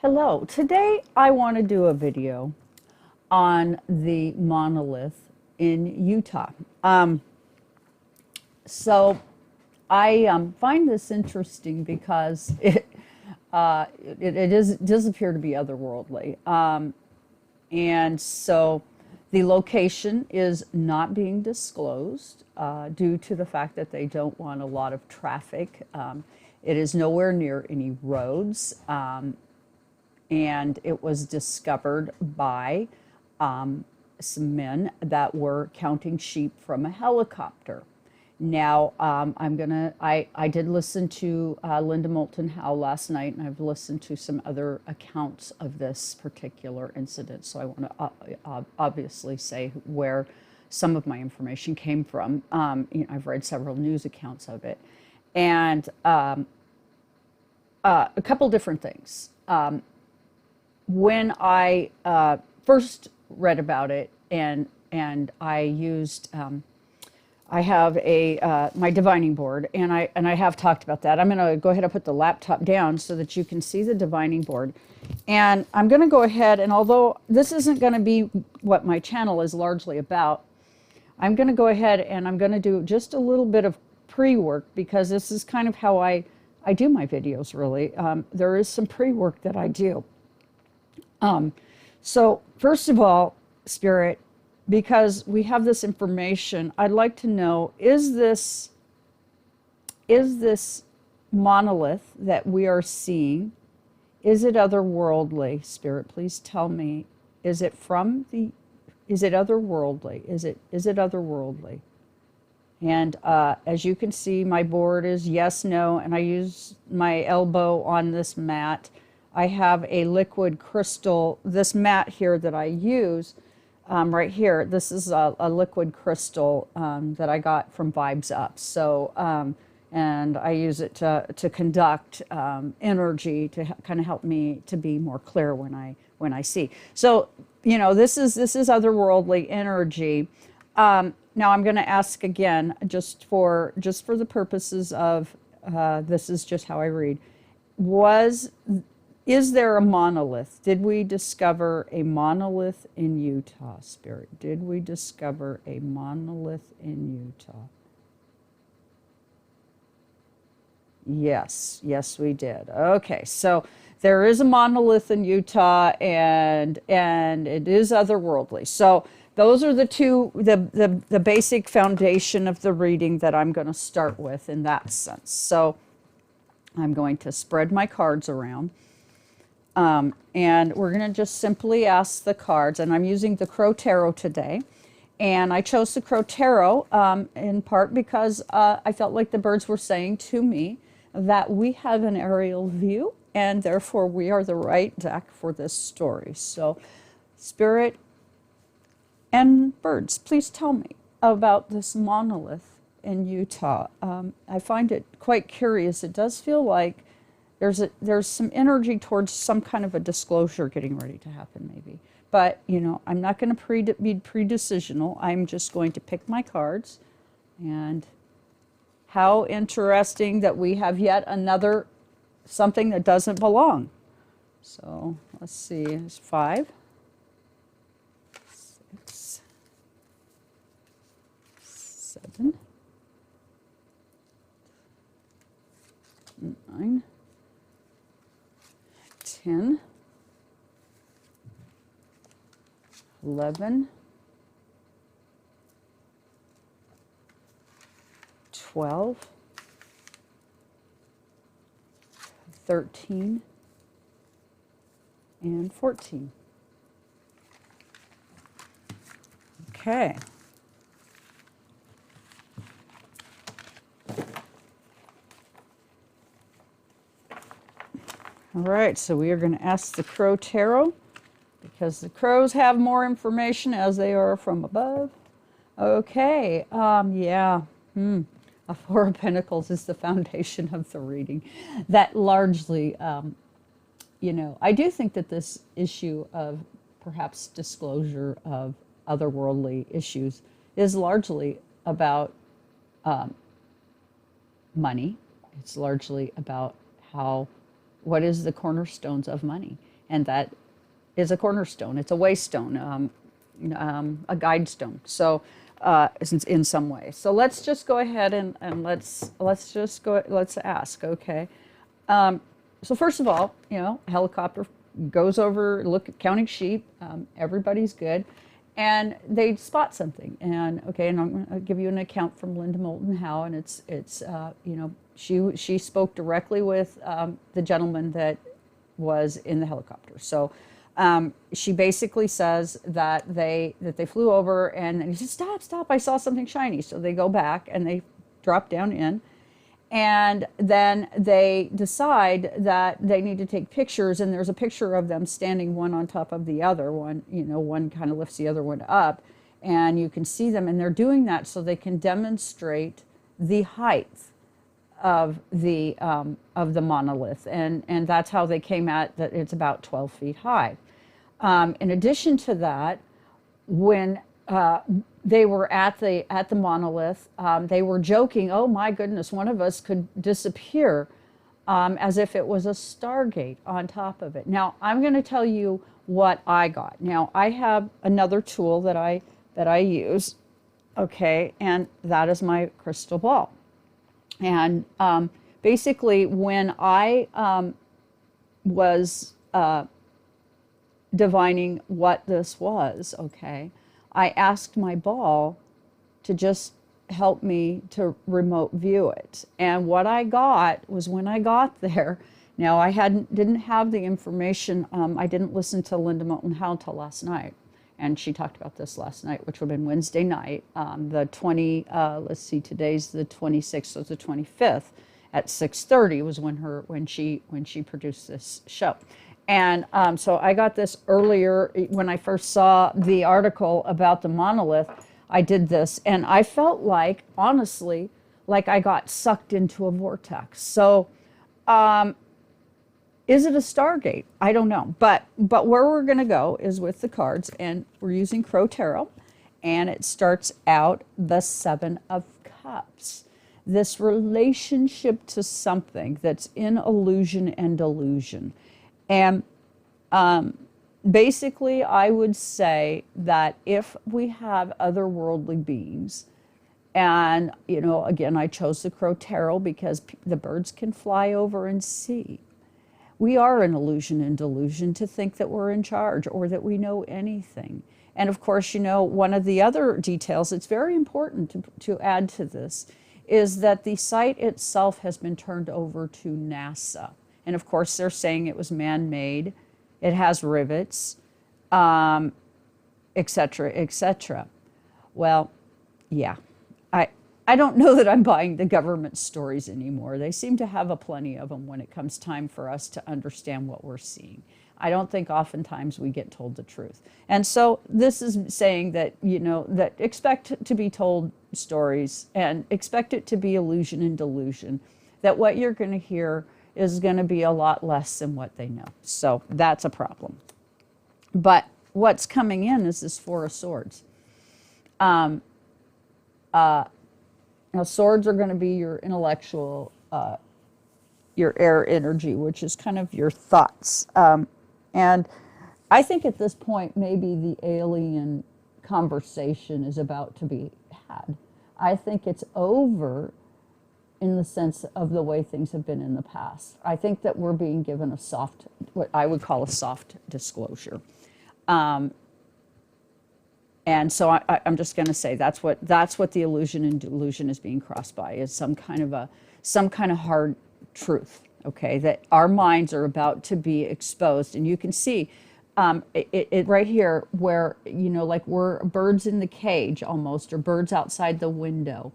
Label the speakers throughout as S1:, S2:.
S1: Hello, today I want to do a video on the monolith in Utah. So I find this interesting because it does appear to be otherworldly. And so the location is not being disclosed due to the fact that they don't want a lot of traffic. It is nowhere near any roads. And it was discovered by some men that were counting sheep from a helicopter. Now, I did listen to Linda Moulton Howe last night, and I've listened to some other accounts of this particular incident. So I want to obviously say where some of my information came from. I've read several news accounts of it. And a couple different things. When I first read about it, and I used, I have a my divining board, and I have talked about that. I'm going to go ahead and put the laptop down so that you can see the divining board, and I'm going to go ahead, and although this isn't going to be what my channel is largely about, I'm going to go ahead and I'm going to do just a little bit of pre-work, because this is kind of how I do my videos, really. There is some pre-work that I do. So first of all, Spirit, because we have this information, I'd like to know, is this monolith that we are seeing, is it otherworldly? Spirit, please tell me, is it otherworldly? Is it otherworldly? And as you can see, my board is yes, no, and I use my elbow on this mat. I have a liquid crystal, this mat here that I use right here. This is a liquid crystal that I got from Vibes Up. So, and I use it to conduct energy to kind of help me to be more clear when I see. So, this is otherworldly energy. Now I'm going to ask again, just for the purposes of this is just how I read. Is there a monolith? Did we discover a monolith in Utah, Spirit? Did we discover a monolith in Utah? Yes, we did. Okay, so there is a monolith in Utah, and it is otherworldly. So those are the basic foundation of the reading that I'm going to start with in that sense. So I'm going to spread my cards around. And we're going to just simply ask the cards, and I'm using the Crow Tarot today. And I chose the Crow Tarot in part because I felt like the birds were saying to me that we have an aerial view, and therefore we are the right deck for this story. So, Spirit and birds, please tell me about this monolith in Utah. I find it quite curious. It does feel like there's some energy towards some kind of a disclosure getting ready to happen, maybe. But, I'm not going to be pre-decisional. I'm just going to pick my cards. And how interesting that we have yet another something that doesn't belong. So, let's see. There's 5, 6, 7, 9, 10, 11, 12, 13, and 14. Okay. All right, so we are going to ask the Crow Tarot, because the crows have more information as they are from above. Okay, yeah. A 4 of Pentacles is the foundation of the reading. That largely, I do think that this issue of perhaps disclosure of otherworldly issues is largely about money. It's largely about how what is the cornerstones of money? And that is a cornerstone. It's a waystone, a guide stone. So in some way. So let's just go ahead and let's ask. Okay. So first of all, helicopter goes over, counting sheep. Everybody's good. And they spot something, and I'm going to give you an account from Linda Moulton Howe, and it's she spoke directly with the gentleman that was in the helicopter. So she basically says that they flew over, and he said, stop, I saw something shiny. So they go back and they drop down in. And then they decide that they need to take pictures, and there's a picture of them standing one on top of the other. One kind of lifts the other one up, and you can see them, and they're doing that so they can demonstrate the height of the monolith, and that's how they came at that. It's about 12 feet high. In addition to that, when they were at the monolith, they were joking, oh my goodness, one of us could disappear, as if it was a Stargate on top of it. Now, I'm going to tell you what I got. Now, I have another tool that I use, okay, and that is my crystal ball. And basically, when I was divining what this was, okay, I asked my ball to just help me to remote view it. And what I got was, when I got there, now I didn't have the information, I didn't listen to Linda Moulton Howe until last night. And she talked about this last night, which would have been Wednesday night, let's see, today's the 26th, so the 25th at 6:30 was when she produced this show. And so I got this earlier when I first saw the article about the monolith. I did this, and I felt like, honestly, like I got sucked into a vortex. So is it a Stargate? I don't know. But where we're going to go is with the cards, and we're using Crow Tarot, and it starts out the Seven of Cups. This relationship to something that's in illusion and delusion. And basically, I would say that if we have otherworldly beings, and, again, I chose the Crow Tarot because the birds can fly over and see. We are an illusion and delusion to think that we're in charge or that we know anything. And of course, one of the other details that's very important to add to this is that the site itself has been turned over to NASA. And of course, they're saying it was man-made. It has rivets, et cetera, et cetera. Well, yeah. I don't know that I'm buying the government stories anymore. They seem to have a plenty of them when it comes time for us to understand what we're seeing. I don't think oftentimes we get told the truth. And so this is saying that, that expect to be told stories and expect it to be illusion and delusion, that what you're going to hear is going to be a lot less than what they know. So that's a problem. But what's coming in is this Four of Swords. Now, swords are going to be your intellectual, your air energy, which is kind of your thoughts. And I think at this point, maybe the alien conversation is about to be had. I think it's over in the sense of the way things have been in the past. I think that we're being given what I would call a soft disclosure. And so I'm just going to say that's what the illusion and delusion is being crossed by, is some kind of hard truth. Okay, that our minds are about to be exposed, and you can see it right here, where like we're birds in the cage almost, or birds outside the window.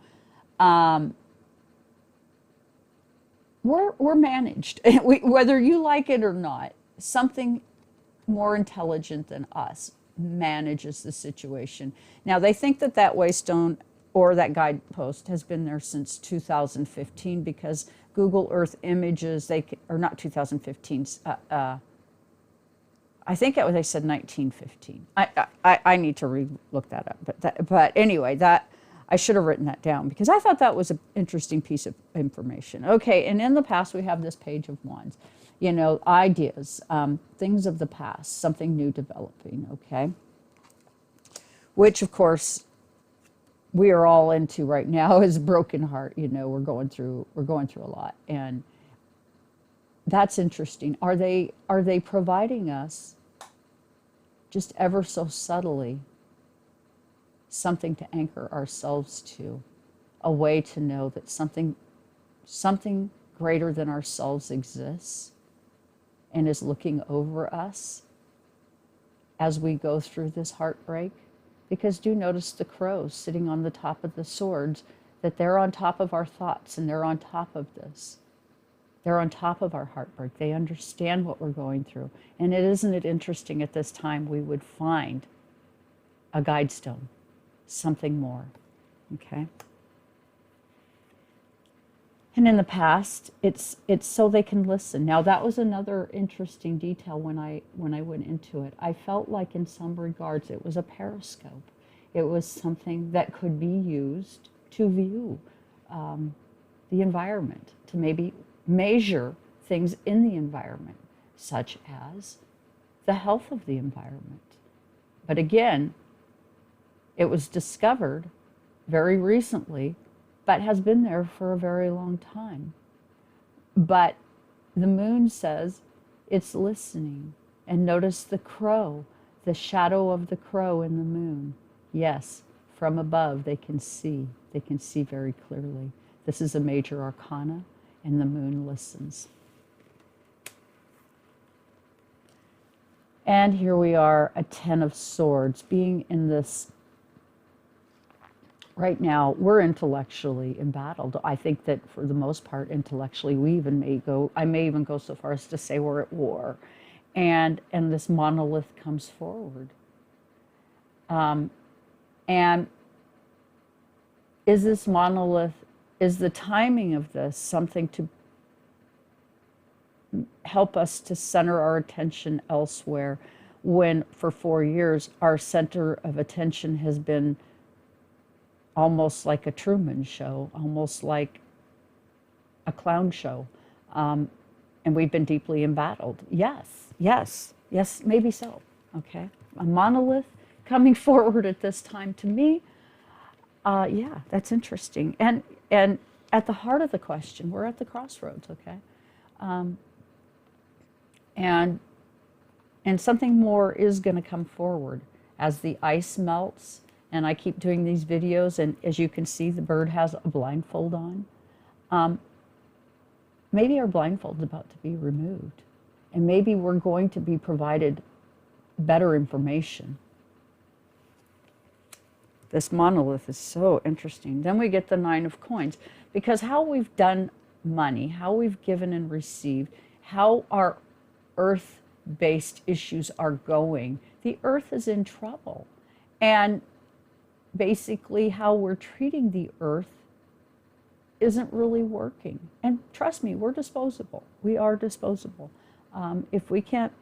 S1: We're managed, whether you like it or not. Something more intelligent than us manages the situation. Now, they think that waystone or that guidepost has been there since 2015, because Google Earth images, or not 2015, I think they said 1915. I need to re-look that up. But anyway, I should have written that down, because I thought that was an interesting piece of information. Okay, and in the past, we have this Page of Wands. you know, ideas, things of the past, something new developing, okay? Which, of course, we are all into right now is broken heart. You know, we're going through a lot, and that's interesting. Are they providing us just ever so subtly something to anchor ourselves to, a way to know that something greater than ourselves exists and is looking over us as we go through this heartbreak? Because do notice the crows sitting on the top of the swords, that they're on top of our thoughts, and they're on top of this. They're on top of our heartbreak. They understand what we're going through. And isn't it interesting at this time we would find a guide stone, something more, okay? And in the past, it's so they can listen. Now, that was another interesting detail when I went into it. I felt like in some regards it was a periscope. It was something that could be used to view the environment, to maybe measure things in the environment, such as the health of the environment. But again, it was discovered very recently, but has been there for a very long time. But the moon says it's listening. And notice the crow, the shadow of the crow in the moon. Yes, from above they can see. They can see very clearly. This is a major arcana, and the moon listens. And here we are, a 10 of swords, being in this. Right now, we're intellectually embattled. I think that for the most part, intellectually, I may even go so far as to say we're at war. And this monolith comes forward. And is this monolith, is the timing of this something to help us to center our attention elsewhere, when for 4 years our center of attention has been almost like a Truman Show, almost like a clown show, and we've been deeply embattled? Yes, maybe so, okay? A monolith coming forward at this time, to me, yeah, that's interesting. And at the heart of the question, we're at the crossroads, okay? And something more is going to come forward as the ice melts. And I keep doing these videos, and as you can see, the bird has a blindfold on. Maybe our blindfold's about to be removed, and maybe we're going to be provided better information. This monolith is so interesting. Then we get the 9 of coins, because how we've done money, how we've given and received, how our earth-based issues are going. The earth is in trouble. And basically how we're treating the earth isn't really working. And trust me, we're disposable. We are disposable. If we can't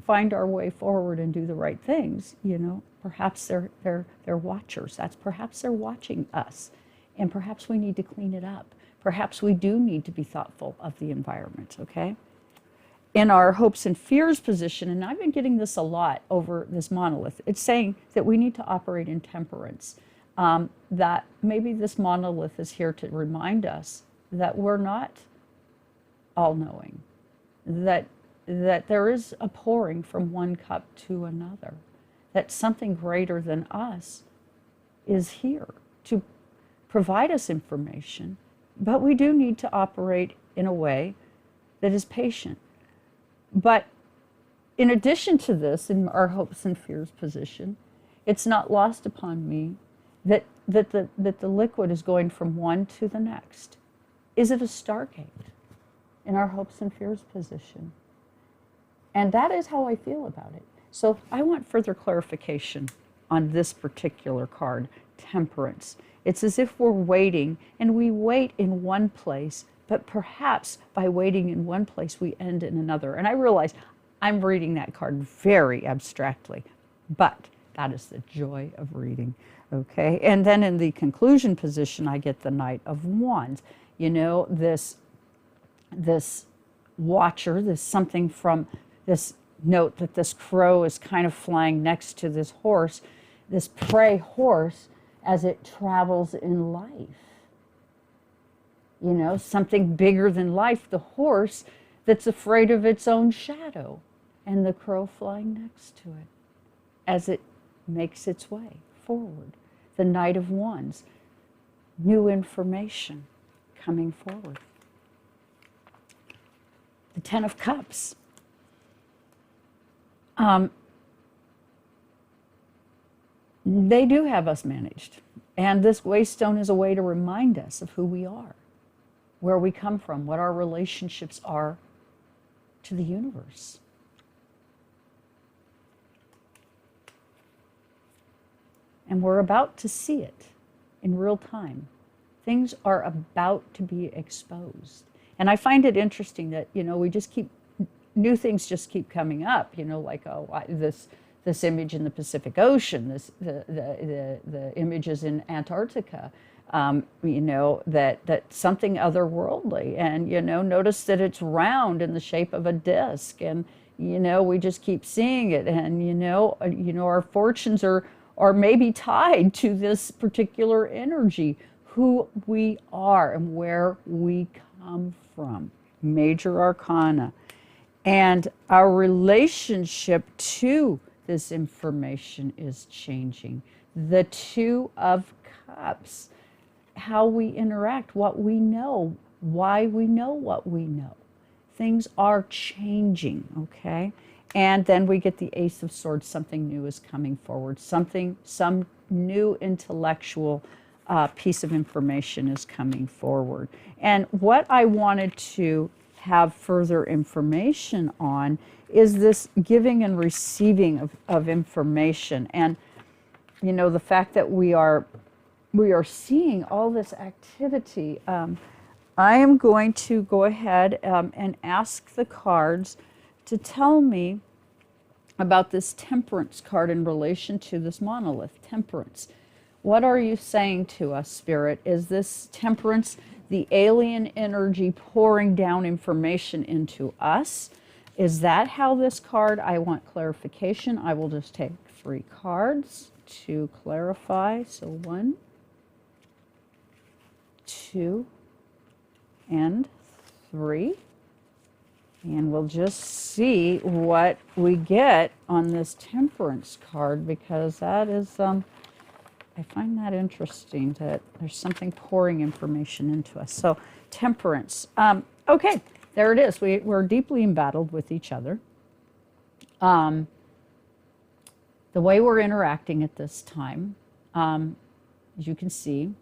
S1: find our way forward and do the right things, you know, perhaps they're watchers. Perhaps they're watching us. And perhaps we need to clean it up. Perhaps we do need to be thoughtful of the environment, okay? In our hopes and fears position, and I've been getting this a lot over this monolith, it's saying that we need to operate in temperance, that maybe this monolith is here to remind us that we're not all-knowing, that there is a pouring from one cup to another, that something greater than us is here to provide us information, but we do need to operate in a way that is patient. But in addition to this, in our hopes and fears position, it's not lost upon me that the liquid is going from one to the next. Is it a stargate in our hopes and fears position? And that is how I feel about it. So I want further clarification on this particular card, Temperance. It's as if we're waiting, and we wait in one place, but perhaps by waiting in one place, we end in another. And I realize I'm reading that card very abstractly, but that is the joy of reading, okay? And then in the conclusion position, I get the Knight of Wands. You know, this watcher, this something from this note that this crow is kind of flying next to this horse, this prey horse, as it travels in life. You know, something bigger than life, the horse that's afraid of its own shadow, and the crow flying next to it as it makes its way forward. The Knight of Wands, new information coming forward. The Ten of Cups. They do have us managed. And this waystone is a way to remind us of who we are, where we come from, what our relationships are to the universe. And we're about to see it in real time. Things are about to be exposed. And I find it interesting that, you know, we just keep, new things just keep coming up, you know, like, oh, this image in the Pacific Ocean, the images in Antarctica, you know, that something otherworldly. And, you know, notice that it's round in the shape of a disc. And, you know, we just keep seeing it. And, you know, our fortunes are maybe tied to this particular energy, who we are and where we come from. Major Arcana. And our relationship to this information is changing. The Two of Cups, how we interact, what we know, why we know what we know. Things are changing, okay? And then we get the Ace of Swords, something new is coming forward. Some new intellectual piece of information is coming forward. And what I wanted to have further information on is this giving and receiving of information. And, you know, the fact that we are seeing all this activity. I am going to go ahead and ask the cards to tell me about this Temperance card in relation to this monolith, Temperance. What are you saying to us, Spirit? Is this Temperance the alien energy pouring down information into us? Is that how this card, I want clarification. I will just take 3 cards to clarify. So 1, 2, and 3. And we'll just see what we get on this Temperance card, because that is, I find that interesting that there's something pouring information into us. So Temperance. Okay, there it is. We're deeply embattled with each other. The way we're interacting at this time, as you can see,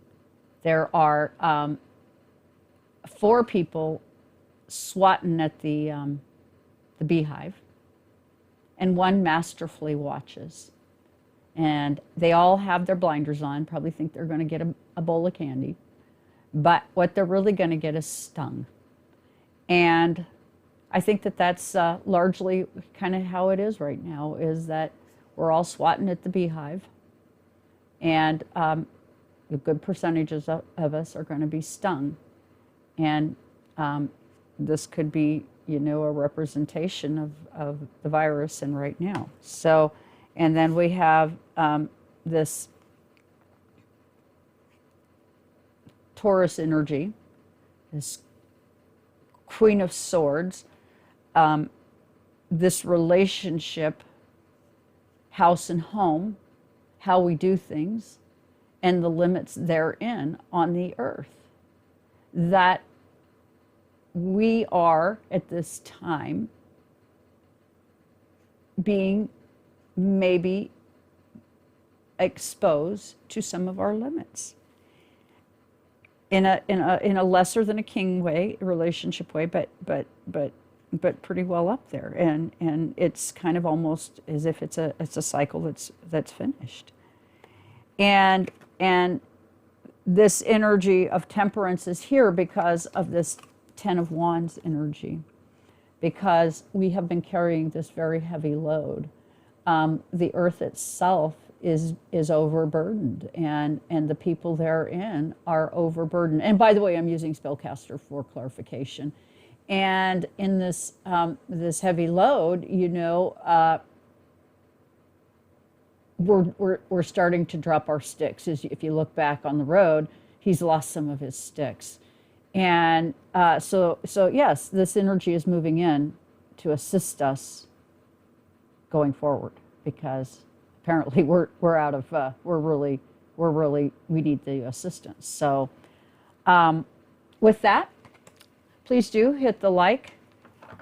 S1: there are 4 people swatting at the beehive, and 1 masterfully watches. And they all have their blinders on, probably think they're going to get a bowl of candy. But what they're really going to get is stung. And I think that that's largely kind of how it is right now, is that we're all swatting at the beehive. And a good percentages of us are going to be stung. And this could be, you know, a representation of the virus and right now. So, and then we have this Taurus energy, this Queen of Swords, this relationship, house and home, how we do things, and the limits therein on the earth. That we are, at this time, being maybe exposed to some of our limits in a lesser than a king way, relationship way, but pretty well up there, and it's kind of almost as if it's a cycle that's finished, and this energy of Temperance is here because of this Ten of Wands energy, because we have been carrying this very heavy load. The earth itself is overburdened, and the people therein are overburdened. And by the way, I'm using spellcaster for clarification. And in this this heavy load, we're starting to drop our sticks. If you look back on the road, he's lost some of his sticks. And so yes, this energy is moving in to assist us going forward, because apparently we're out of we need the assistance. So with that, please do hit the like,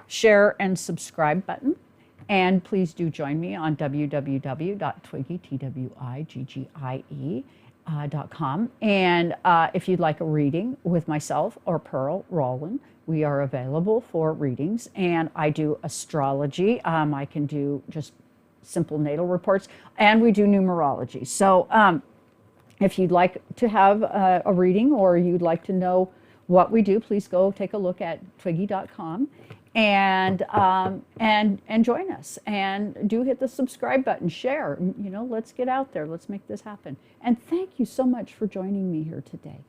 S1: share, and subscribe button. And please do join me on www.twiggie.com. And if you'd like a reading with myself or Pearl Rollin, we are available for readings. And I do astrology. I can do just simple natal reports, and we do numerology. So if you'd like to have a reading, or you'd like to know what we do, please go take a look at twiggie.com. And join us, and do hit the subscribe button, share, let's get out there, let's make this happen. And thank you so much for joining me here today.